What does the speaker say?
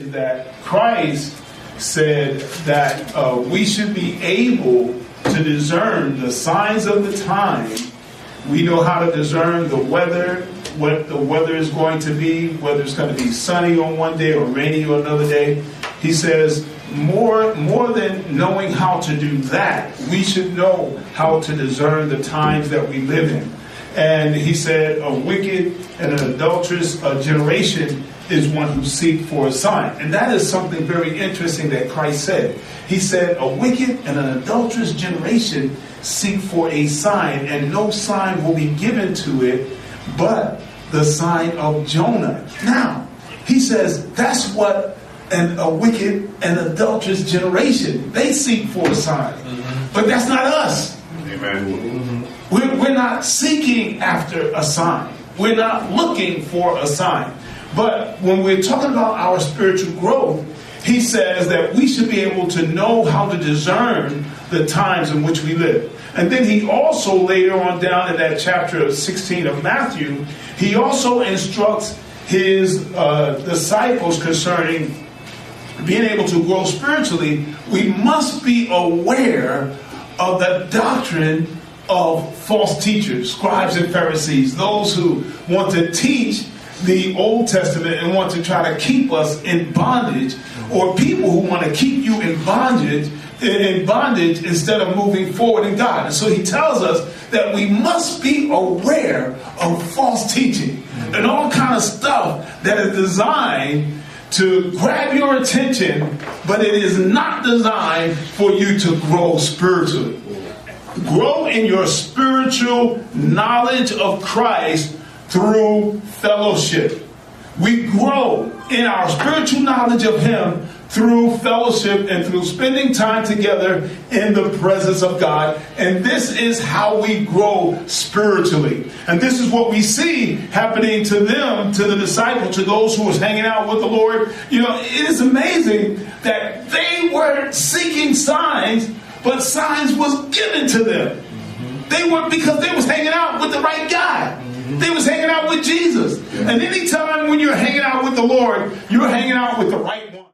is that Christ said that we should be able to discern the signs of the time. We know how to discern the weather, what the weather is going to be, whether it's going to be sunny on one day or rainy on another day. He says more than knowing how to do that, we should know how to discern the times that we live in. And he said a wicked and an adulterous generation is one who seek for a sign. And that is something very interesting that Christ said. He said a wicked and an adulterous generation seek for a sign, and no sign will be given to it but the sign of Jonah. Now, he says that's what a wicked and adulterous generation, they seek for a sign. But that's not us. Amen. We're not seeking after a sign. We're not looking for a sign. But when we're talking about our spiritual growth, he says that we should be able to know how to discern the times in which we live. And then he also later on down in that chapter 16 of Matthew, he also instructs his disciples concerning being able to grow spiritually. We must be aware of the doctrine of false teachers, scribes and Pharisees, those who want to teach the Old Testament and want to try to keep us in bondage, or people who want to keep you in bondage instead of moving forward in God. And so he tells us that we must be aware of false teaching and all kind of stuff that is designed to grab your attention, but it is not designed for you to grow spiritually. Grow in your spiritual knowledge of Christ through fellowship. We grow in our spiritual knowledge of Him through fellowship and through spending time together in the presence of God. And this is how we grow spiritually. And this is what we see happening to them, to the disciples, to those who was hanging out with the Lord. You know, it is amazing that they were seeking signs, but signs was given to them. They weren't, because they was hanging out with the right guy. They was hanging out with Jesus. And anytime when you're hanging out with the Lord, you're hanging out with the right